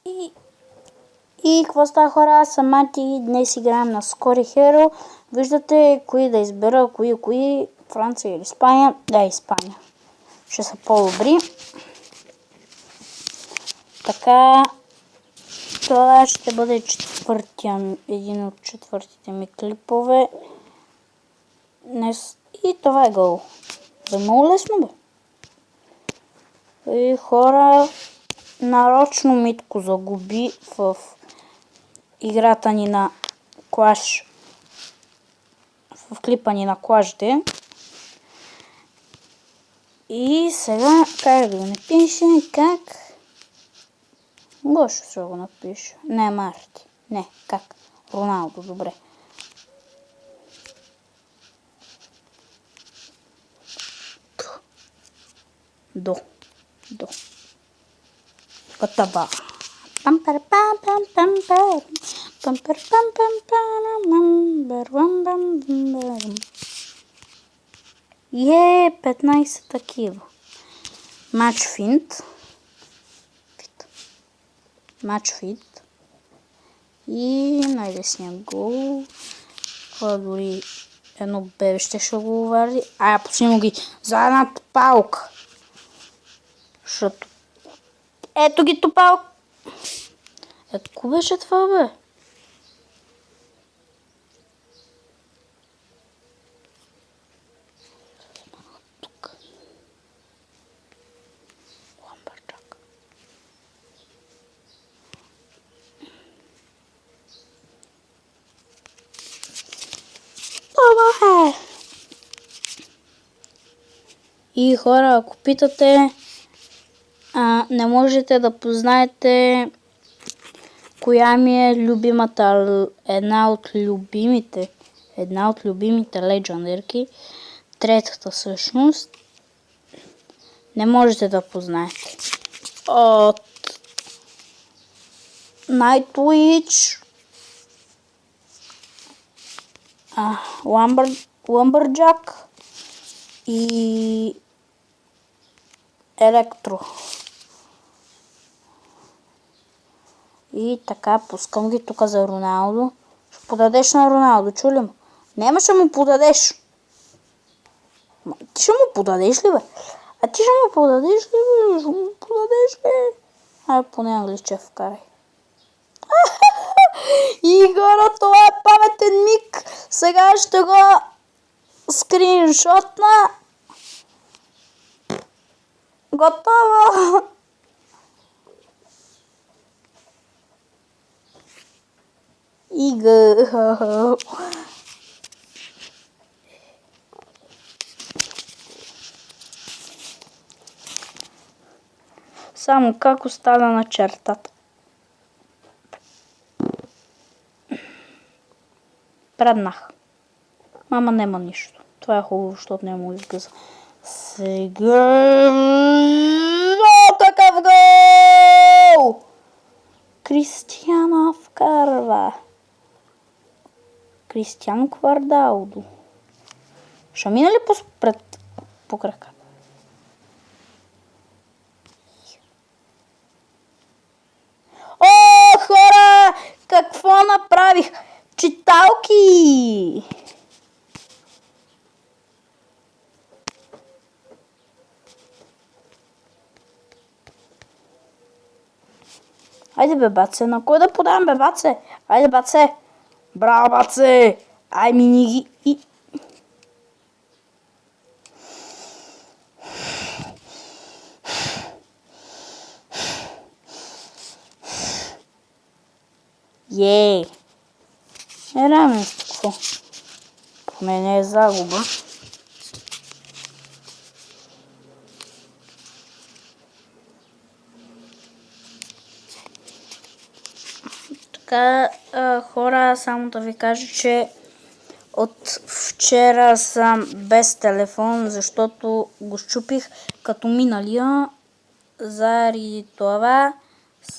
И какво става, хора? Аз съм Мати. Днес играем на Scary Hero. Виждате кои да избера, кои Франция или Испания. Да, Испания. Ще са по-добри. Така, това ще бъде един от четвъртите ми клипове. Днес. И това е гол. За много лесно, бе. И хора, нарочно Митко загуби в играта ни на Clash. В клипа ни на Clash. И сега, как да го напиша, как? Гошо ще го напиша. Не, Марти. Не, как? Роналдо, добре. До. Готова. Е, 15 такива. Матч финт. И най-лесният гол. Това дори едно бебеще ще го варди. Я пусни ги за една палка. Защото... Ето ги топал. Ето ко беше това, бе? Тук. Ламбърджак. Това е. И хора, ако питате, не можете да познаете коя ми е любимата, една от любимите легендърки, третата всъщност, не можете да познаете. От Nightwitch, Lumberjack и Електро. И така, пускам ги тук за Роналдо. Ще подадеш на Роналдо, чули му? Нема ще му подадеш. Ти ще му подадеш ли, бе? Ти ще му подадеш ли, бе? Ще му подадеш ли? Поне англиче вкарай. И хора, това е паметен миг. Сега ще го скриншотна. Готово! Ига. Само как остана на чертата. Преднах. Мама нема нищо. Това е хубаво, защото не му изгъза. Сега... такъв гол! Кристиано вкарва. Кристиано Квардалдо. Ще мина ли по крака? О, хора! Какво направих? Читалки! Айде, бе, баце, на кой да подам, бе, баце? Айде, баце! Браво, баце! Ай, мини ги и... Равенство. Поне не е загуба. Така, хора, само да ви кажа, че от вчера съм без телефон, защото го счупих като миналия. Заради това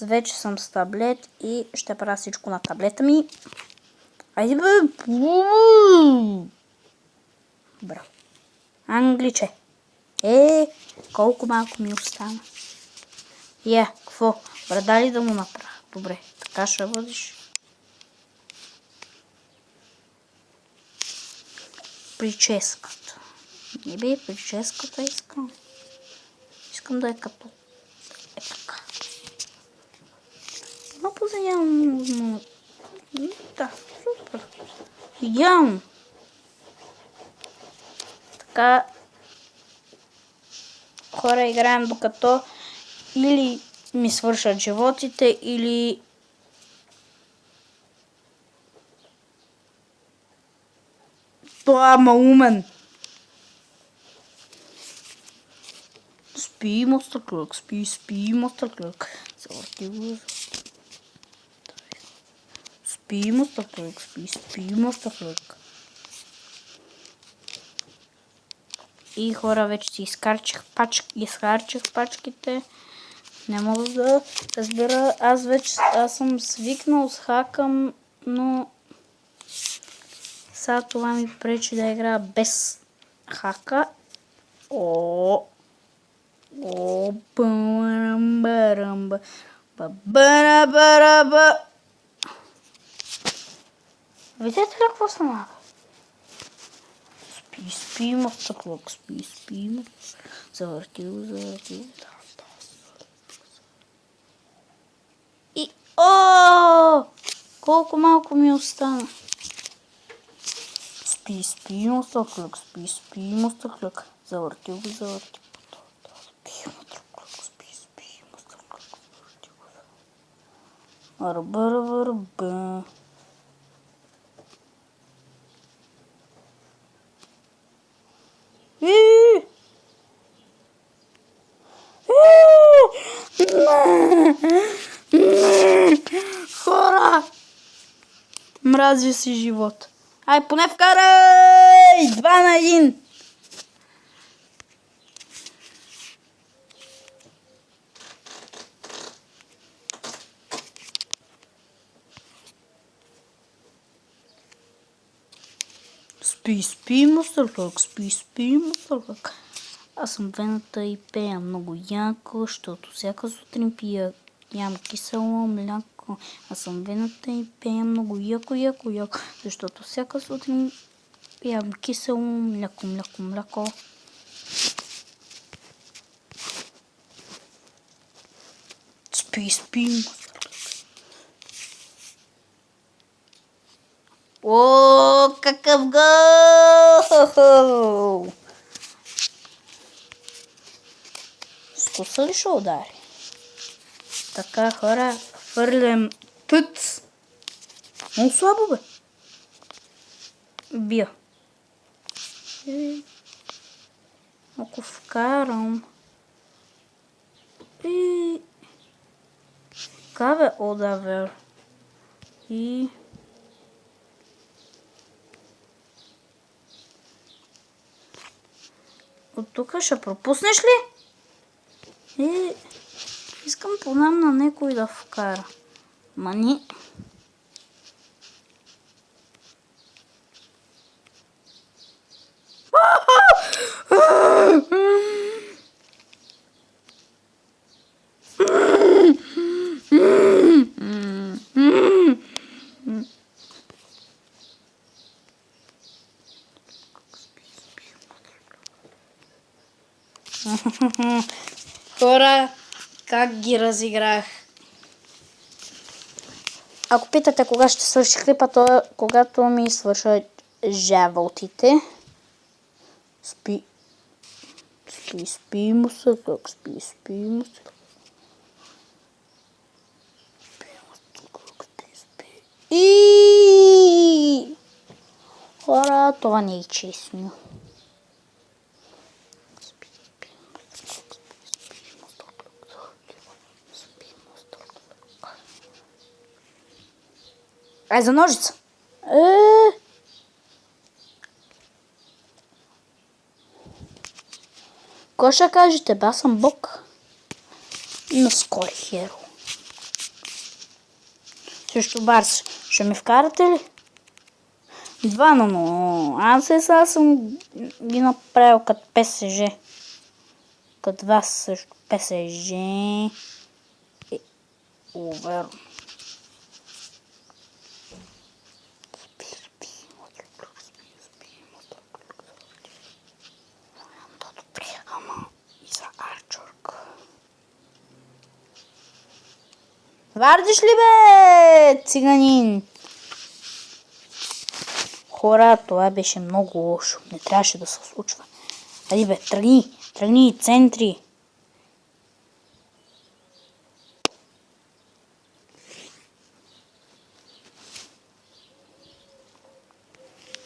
вече съм с таблет и ще правя всичко на таблета ми. Айде, бе! Браво. Англиче. Колко малко ми остана. Какво? Брада ли да му направя? Добре, така ще бъдеш. Прическата. Не бе, прическата искам. Искам да е като... Е така. Но позаявам... Да, супер. Идеално. Така... Хора играем докато или ми свършат животите, или... Това умен. Спи, мостъклък, спи, мостъклък. Завърти го. Спи, мостъклък, спи, мостъклък. И хора, вече си изхарчих пачките. Не мога да разбера. Аз съм свикнал с хакъм, но сега това ми пречи да играя без хака. Барамба. Барабараба. Видите ли какво стана? Спи, мостъклък, спи. Завърти го. И колко малко ми остана. Спи, мостъклък, спи, мостъклък. Завърти го. Спи, мостъклък, завърти го. Арбарабарба. Хора! Мразя си живот. Ай, поне вкарай! 2-1. Спи, мостърлък, спи, мостърлък. Аз съм вената и пея много яко, защото всяка сутрин ям кисело мляко. Аз съм вената и пея много яко, защото всяка сутрин ям кисело мляко. Спи, мостърлък. О, какъв гол! Скуса ли ще удари? Така, хора, фърлям път. Много слабо, бе. Бия. Ако вкарам... И... Каве одавер. И... От тук ще пропуснеш ли? Искам понам на някой да вкара. Мани. Хора, как ги разиграх. Ако питате кога ще свърши клипа, то е когато ми свършат животите. Спи, мустъклък, спи, мустъклък. И хора, това не е честно. Ай, за ножица. Кой ще кажете? Аз съм бог. На ской херо. Също Барс. Ще ме вкарате ли? 2-0. Аз сега съм ги направил като ПСЖ. Като вас също ПСЖ. Овер. Вардиш ли бе, циганин? Хора, това беше много лошо. Не трябваше да се случва. Айде бе, тръгни, центри.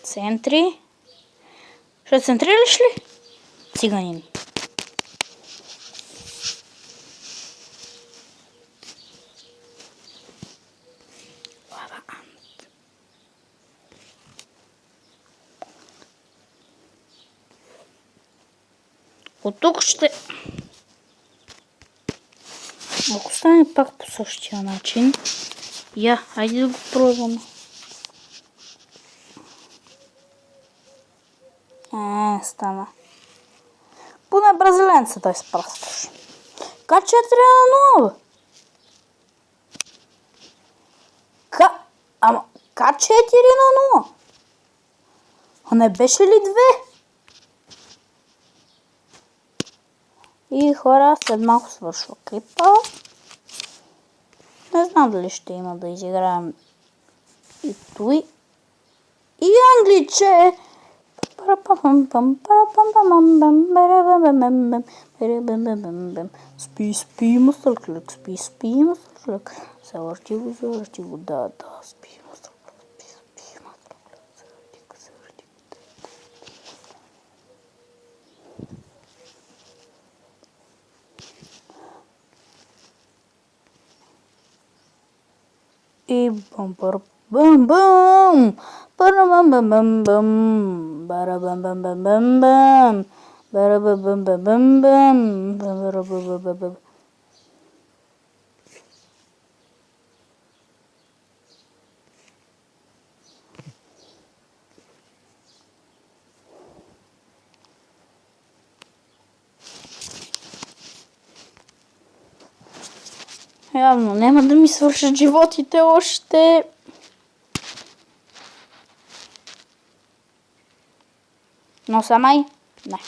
Центри. Ще центрираш ли? Циганин. От тук ще... Ако стане пак по същия начин... айде да го пробваме. Стана. Поне бразиленца да изпращаш. К4 на 0. Ама К4 на 0. А не беше ли 2? И хора, след малко свършва клипа. Не знам дали ще има да изиграем и той. И англиче. Спи, мастърклик, спи, мастърклик. Завърти го, да, спи, мастърклик, спи, мастърклик, завърти го. И бам-бам-бам-бам, бам-бам-бам-бам, бара-бам-бам-бам-бам, бара-бам-бам-бам-бам, бара-бам-бам-бам-бам. Явно няма да ми свършат животите още. Но самай? Не.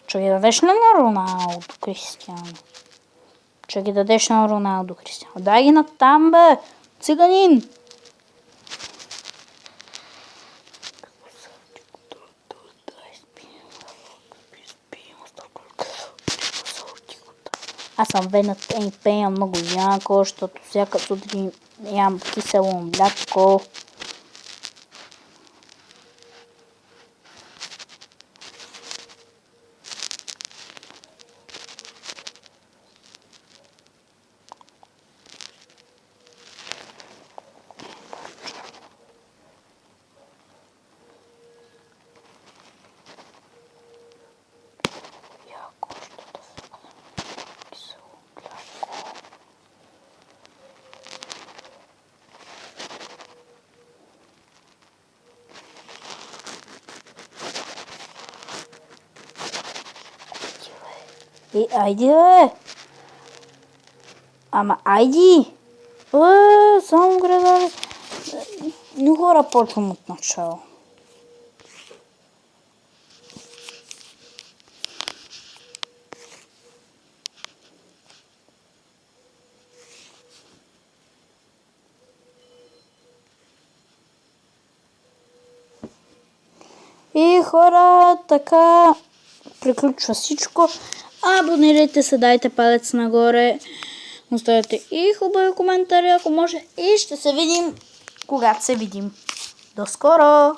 Ще ги дадеш на Роналдо, Кристиано. Ще ги дадеш на Роналдо, Кристиано. Дай ги натам, бе! Циганин! Аз съм венът и пея много яко, защото всяка сутрин ям кисело мляко. Айди, бе! Ама айди! Само града. Но хора почвам от начало. И хора, така приключва всичко. Абонирайте се, дайте палец нагоре, оставете и хубави коментари, ако може. И ще се видим, когато се видим. До скоро!